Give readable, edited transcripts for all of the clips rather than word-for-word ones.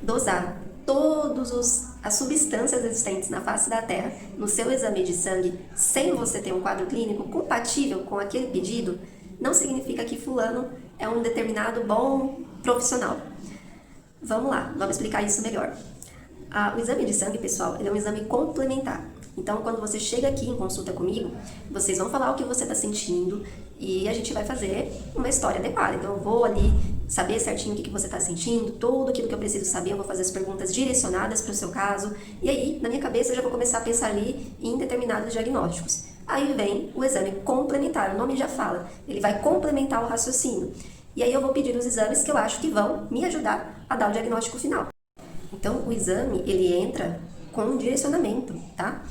dosar todas as substâncias existentes na face da Terra no seu exame de sangue sem você ter um quadro clínico compatível com aquele pedido, não significa que fulano é um determinado bom profissional. Vamos lá, vamos explicar isso melhor. O exame de sangue, pessoal, ele é um exame complementar. Então, quando você chega aqui em consulta comigo, vocês vão falar o que você está sentindo e a gente vai fazer uma história adequada. Então, eu vou ali saber certinho o que você está sentindo, tudo aquilo que eu preciso saber, eu vou fazer as perguntas direcionadas para o seu caso. E aí, na minha cabeça, eu já vou começar a pensar ali em determinados diagnósticos. Aí vem o exame complementar, o nome já fala, ele vai complementar o raciocínio. E aí eu vou pedir os exames que eu acho que vão me ajudar a dar o diagnóstico final. Então, o exame, ele entra com um direcionamento, tá?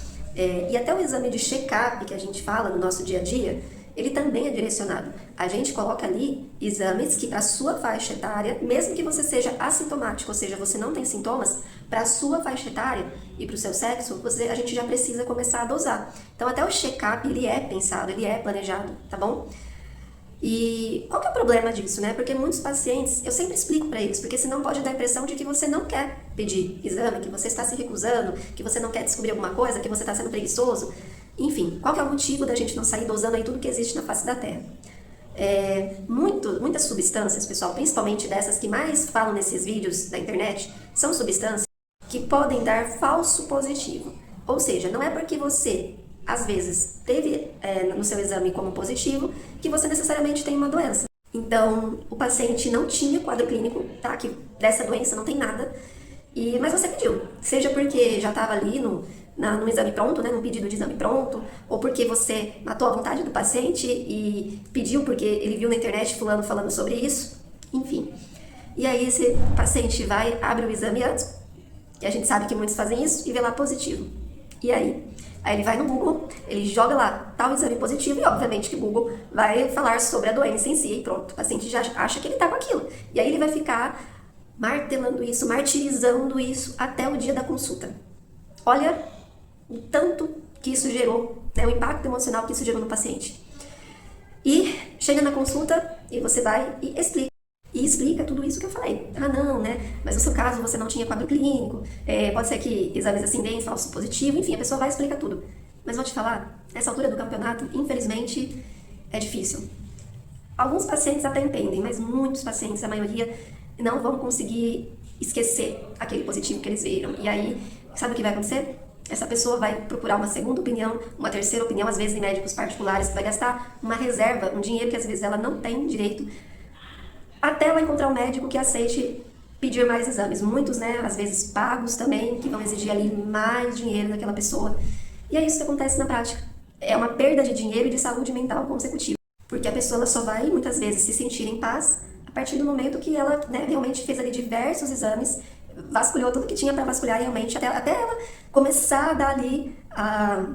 E até o exame de check-up que a gente fala no nosso dia a dia, ele também é direcionado. A gente coloca ali exames que para a sua faixa etária, mesmo que você seja assintomático, ou seja, você não tem sintomas, para a sua faixa etária e para o seu sexo, a gente já precisa começar a dosar. Então, até o check-up, ele é pensado, ele é planejado, tá bom? E qual que é o problema disso, né? Porque muitos pacientes, eu sempre explico para eles, porque senão pode dar a impressão de que você não quer pedir exame, que você está se recusando, que você não quer descobrir alguma coisa, que você está sendo preguiçoso. Enfim, qual que é o motivo da gente não sair dosando aí tudo que existe na face da Terra? Muitas substâncias, pessoal, principalmente dessas que mais falam nesses vídeos da internet, são substâncias que podem dar falso positivo. Ou seja, não é porque você às vezes teve no seu exame como positivo, que você necessariamente tem uma doença. Então, o paciente não tinha quadro clínico, tá? Que dessa doença não tem nada, mas você pediu. Seja porque já estava ali no exame pronto, né? No pedido de exame pronto, ou porque você matou a vontade do paciente e pediu porque ele viu na internet fulano falando sobre isso, enfim. E aí esse paciente abre o exame antes, e a gente sabe que muitos fazem isso, e vê lá positivo. E aí? Aí ele vai no Google, ele joga lá tal exame positivo e obviamente que o Google vai falar sobre a doença em si e pronto, o paciente já acha que ele tá com aquilo. E aí ele vai ficar martelando isso, martirizando isso até o dia da consulta. Olha o tanto que isso gerou, né, o impacto emocional que isso gerou no paciente. E chega na consulta e você vai e explica. E explica tudo isso que eu falei. Não, né? Mas no seu caso você não tinha quadro clínico, pode ser que exames assim deem falso positivo, enfim, a pessoa vai explicar tudo. Mas vou te falar, nessa altura do campeonato, infelizmente, é difícil. Alguns pacientes até entendem, mas muitos pacientes, a maioria, não vão conseguir esquecer aquele positivo que eles viram. E aí, sabe o que vai acontecer? Essa pessoa vai procurar uma segunda opinião, uma terceira opinião, às vezes em médicos particulares, vai gastar uma reserva, um dinheiro que às vezes ela não tem direito, até ela encontrar um médico que aceite pedir mais exames. Muitos, né, às vezes pagos também, que vão exigir ali mais dinheiro daquela pessoa. E é isso que acontece na prática. É uma perda de dinheiro e de saúde mental consecutiva. Porque a pessoa ela só vai, muitas vezes, se sentir em paz a partir do momento que ela, né, realmente fez ali diversos exames, vasculhou tudo que tinha para vasculhar realmente, até ela começar a dar ali,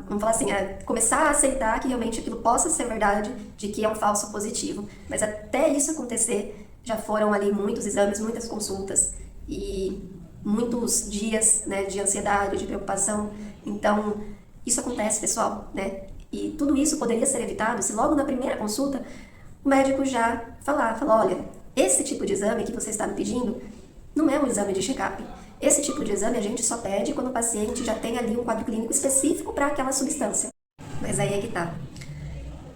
vamos falar assim, começar a aceitar que realmente aquilo possa ser verdade, de que é um falso positivo. Mas até isso acontecer, já foram ali muitos exames, muitas consultas e muitos dias, né, de ansiedade, de preocupação. Então, isso acontece, pessoal, né? E tudo isso poderia ser evitado se logo na primeira consulta o médico já falar, olha, esse tipo de exame que você está me pedindo não é um exame de check-up. Esse tipo de exame a gente só pede quando o paciente já tem ali um quadro clínico específico para aquela substância. Mas aí é que tá.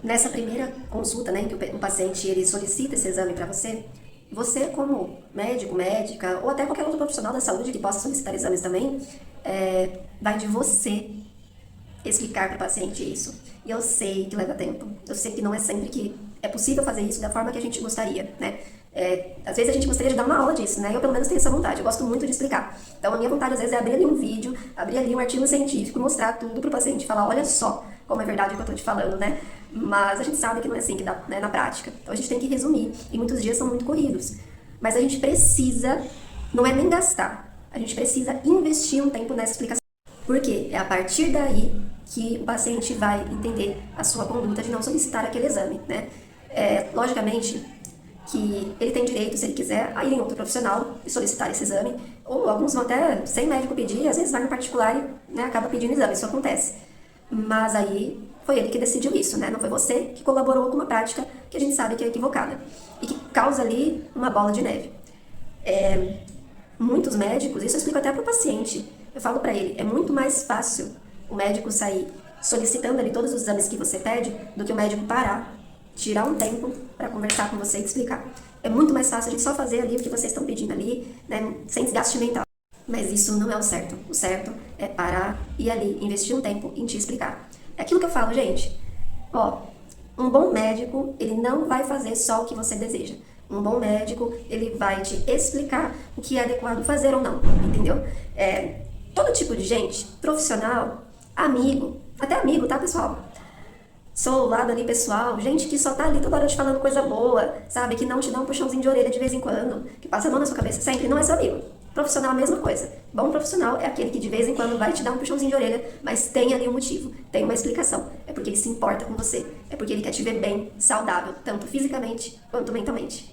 Nessa primeira consulta, né, em que o paciente ele solicita esse exame para você como médico, médica, ou até qualquer outro profissional da saúde que possa solicitar exames também, vai de você explicar para o paciente isso. E eu sei que leva tempo, eu sei que não é sempre que é possível fazer isso da forma que a gente gostaria, né? Às vezes a gente gostaria de dar uma aula disso, né? Eu pelo menos tenho essa vontade, eu gosto muito de explicar. Então a minha vontade às vezes é abrir ali um vídeo, abrir ali um artigo científico, mostrar tudo pro paciente, falar, olha só como é verdade o que eu tô te falando, né? Mas a gente sabe que não é assim que dá, né, na prática. Então a gente tem que resumir, e muitos dias são muito corridos. Mas a gente precisa, não é nem gastar, a gente precisa investir um tempo nessa explicação. Porque é a partir daí que o paciente vai entender a sua conduta de não solicitar aquele exame, né? Logicamente que ele tem direito, se ele quiser, a ir em outro profissional e solicitar esse exame, ou alguns vão até, sem médico pedir, às vezes vai no particular e, né, acaba pedindo exame, isso acontece. Mas aí foi ele que decidiu isso, né? Não foi você que colaborou com uma prática que a gente sabe que é equivocada e que causa ali uma bola de neve. Muitos médicos, isso eu explico até para o paciente, eu falo para ele, é muito mais fácil o médico sair solicitando ali todos os exames que você pede do que o médico parar, tirar um tempo para conversar com você e te explicar. É muito mais fácil a gente só fazer ali o que vocês estão pedindo ali, né, sem desgaste mental. Mas isso não é o certo. O certo é parar e ali investir um tempo em te explicar. É aquilo que eu falo, gente. Ó, um bom médico, ele não vai fazer só o que você deseja. Um bom médico, ele vai te explicar o que é adequado fazer ou não, entendeu? Todo tipo de gente, profissional, amigo, até amigo, tá, pessoal? Sou o lado ali pessoal, gente que só tá ali toda hora te falando coisa boa, sabe? Que não te dá um puxãozinho de orelha de vez em quando, que passa a mão na sua cabeça sempre, não é seu amigo. Profissional, a mesma coisa. Bom profissional é aquele que de vez em quando vai te dar um puxãozinho de orelha, mas tem ali um motivo, tem uma explicação. É porque ele se importa com você, é porque ele quer te ver bem, saudável, tanto fisicamente quanto mentalmente.